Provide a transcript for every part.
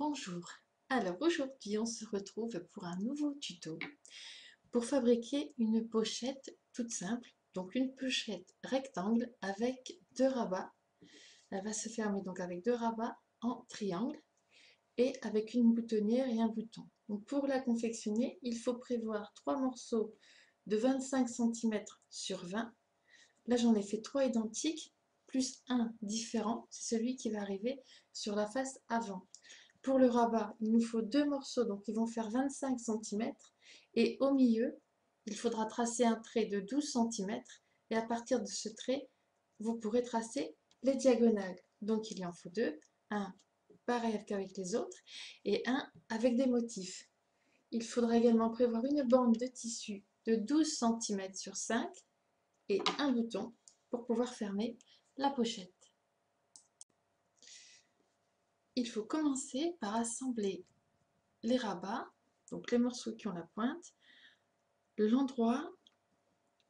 Bonjour, alors aujourd'hui on se retrouve pour un nouveau tuto pour fabriquer une pochette toute simple, donc une pochette rectangle avec deux rabats. Elle va se fermer donc avec deux rabats en triangle et avec une boutonnière et un bouton. Donc pour la confectionner, il faut prévoir trois morceaux de 25 cm sur 20. Là j'en ai fait trois identiques plus un différent, c'est celui qui va arriver sur la face avant. Pour le rabat, il nous faut deux morceaux, donc ils vont faire 25 cm. Et au milieu, il faudra tracer un trait de 12 cm. Et à partir de ce trait, vous pourrez tracer les diagonales. Donc il y en faut deux, un pareil qu'avec les autres et un avec des motifs. Il faudra également prévoir une bande de tissu de 12 cm sur 5 et un bouton pour pouvoir fermer la pochette. Il faut commencer par assembler les rabats, donc les morceaux qui ont la pointe,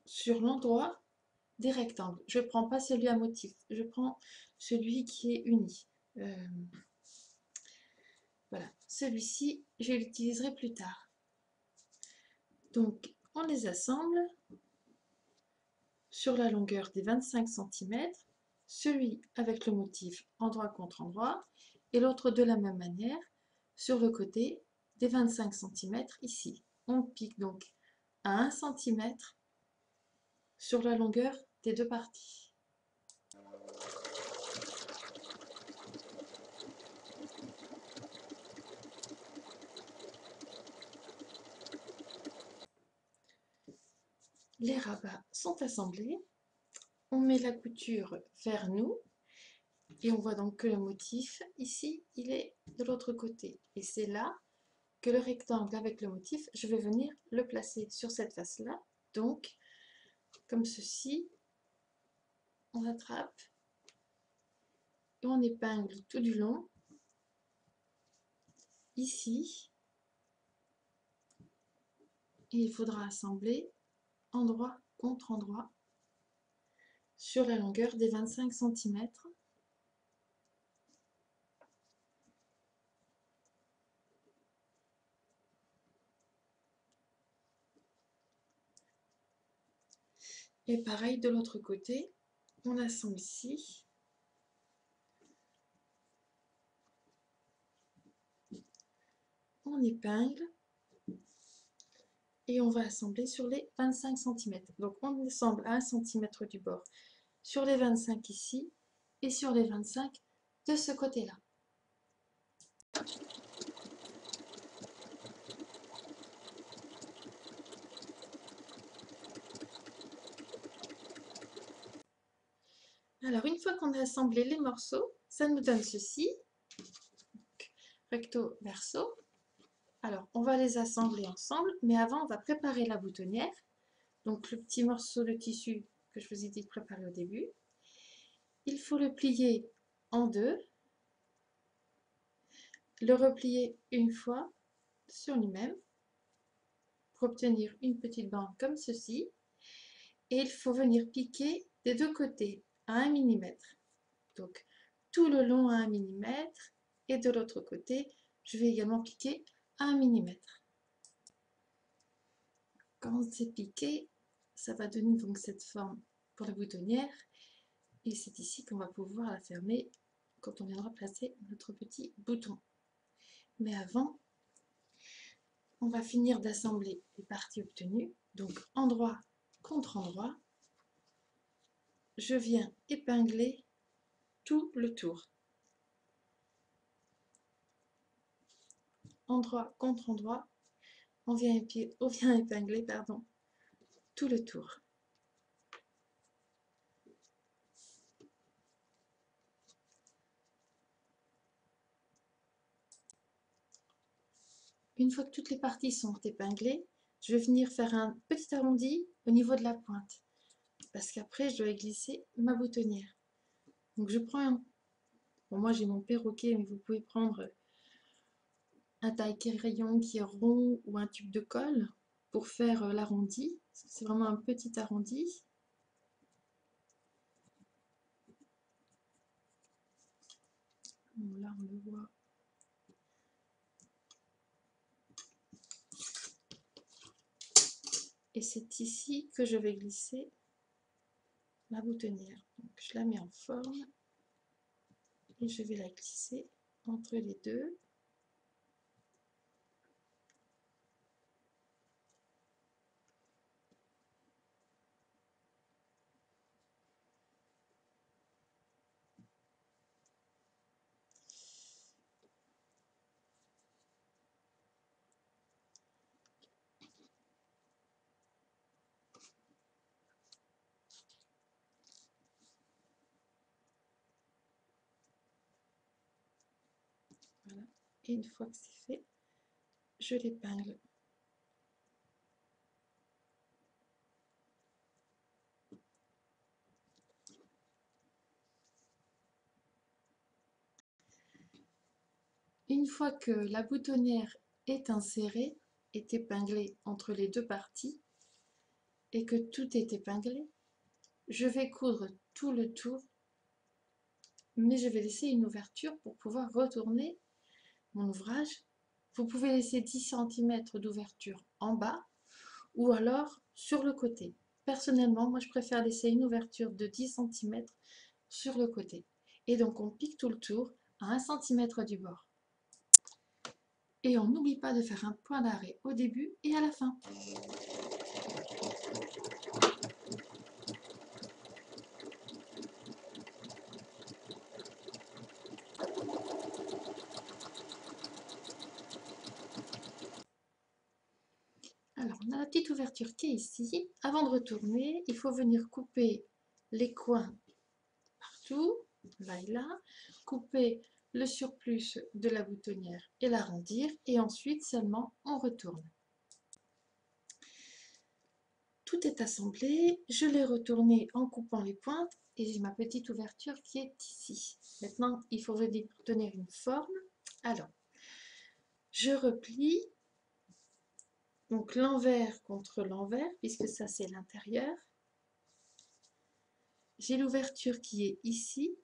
sur l'endroit des rectangles. Je ne prends pas celui à motif, je prends celui qui est uni. Voilà, celui-ci, je l'utiliserai plus tard. Donc, on les assemble sur la longueur des 25 cm, celui avec le motif endroit contre endroit, et l'autre de la même manière, sur le côté des 25 cm ici. On pique donc à 1 cm sur la longueur des deux parties. Les rabats sont assemblés, on met la couture vers nous et on voit donc que le motif ici il est de l'autre côté et c'est là que le rectangle avec le motif je vais venir le placer sur cette face là, donc comme ceci. On attrape et on épingle tout du long ici et il faudra assembler endroit contre endroit sur la longueur des 25 cm. Et pareil de l'autre côté, on assemble ici. On épingle et on va assembler sur les 25 cm. Donc on assemble à 1 cm du bord sur les 25 ici et sur les 25 de ce côté-là. Alors une fois qu'on a assemblé les morceaux, ça nous donne ceci, recto verso. Alors on va les assembler ensemble, mais avant on va préparer la boutonnière. Donc le petit morceau de tissu que je vous ai dit de préparer au début. Il faut le plier en deux, le replier une fois sur lui-même pour obtenir une petite bande comme ceci. Et il faut venir piquer des deux côtés à 1 mm. Donc tout le long à 1 mm et de l'autre côté, je vais également piquer à 1 mm. Quand c'est piqué, ça va donner donc cette forme pour la boutonnière. Et c'est ici qu'on va pouvoir la fermer quand on viendra placer notre petit bouton. Mais avant, on va finir d'assembler les parties obtenues. Donc endroit contre endroit, je viens épingler tout le tour. Endroit contre endroit, on vient épingler tout le tour. Une fois que toutes les parties sont épinglées, je vais venir faire un petit arrondi au niveau de la pointe. Parce qu'après, je dois glisser ma boutonnière. Donc je prends bon, moi j'ai mon perroquet, mais vous pouvez prendre un taille-crayon qui est rond ou un tube de colle pour faire l'arrondi. C'est vraiment un petit arrondi. Bon, là on le voit. Et c'est ici que je vais glisser la boutonnière. Donc je la mets en forme et je vais la glisser entre les deux. Voilà. Et une fois que c'est fait, je l'épingle. Une fois que la boutonnière est insérée, est épinglée entre les deux parties et que tout est épinglé, je vais coudre tout le tour, mais je vais laisser une ouverture pour pouvoir retourner mon ouvrage. Vous pouvez laisser 10 cm d'ouverture en bas ou alors sur le côté. Personnellement, moi je préfère laisser une ouverture de 10 cm sur le côté. Et donc on pique tout le tour à 1 cm du bord. Et on n'oublie pas de faire un point d'arrêt au début et à la fin. Alors on a la petite ouverture qui est ici. Avant de retourner, il faut venir couper les coins partout, là et là, couper le surplus de la boutonnière et l'arrondir, et ensuite seulement on retourne. Tout est assemblé, je l'ai retourné en coupant les pointes et j'ai ma petite ouverture qui est ici. Maintenant, il faut venir donner une forme. Alors, je replie donc l'envers contre l'envers, puisque ça c'est l'intérieur. J'ai l'ouverture qui est ici,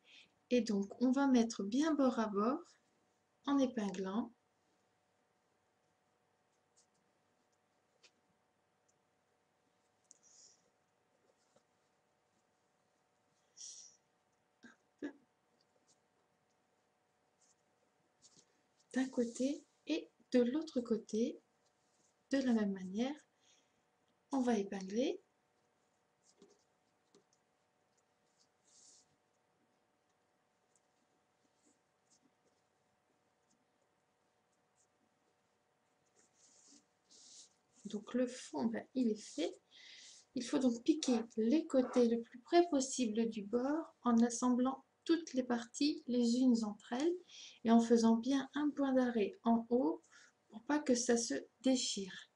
et donc on va mettre bien bord à bord en épinglant. D'un côté et de l'autre côté, de la même manière, on va épingler. Donc le fond, ben, il est fait. Il faut donc piquer les côtés le plus près possible du bord en assemblant toutes les parties les unes entre elles et en faisant bien un point d'arrêt en haut pour pas que ça se déchire.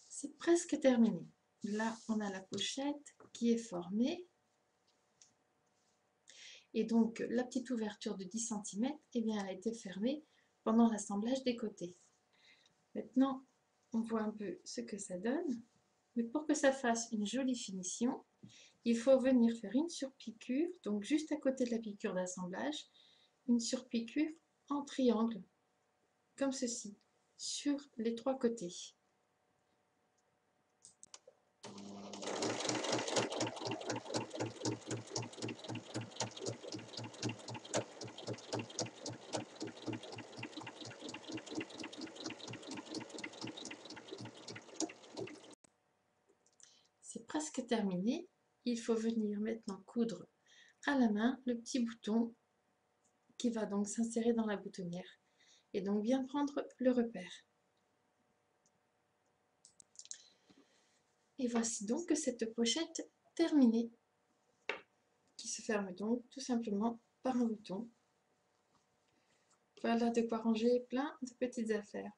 C'est presque terminé. Là, on a la pochette qui est formée. Et donc, la petite ouverture de 10 cm, eh bien, elle a été fermée pendant l'assemblage des côtés. Maintenant, on voit un peu ce que ça donne. Mais pour que ça fasse une jolie finition, il faut venir faire une surpiqûre, donc juste à côté de la piqûre d'assemblage, une surpiqûre en triangle, comme ceci, sur les trois côtés. C'est presque terminé. Il faut venir maintenant coudre à la main le petit bouton qui va donc s'insérer dans la boutonnière et donc bien prendre le repère. Et voici donc cette pochette terminée qui se ferme donc tout simplement par un bouton. Voilà de quoi ranger plein de petites affaires.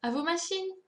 À vos machines!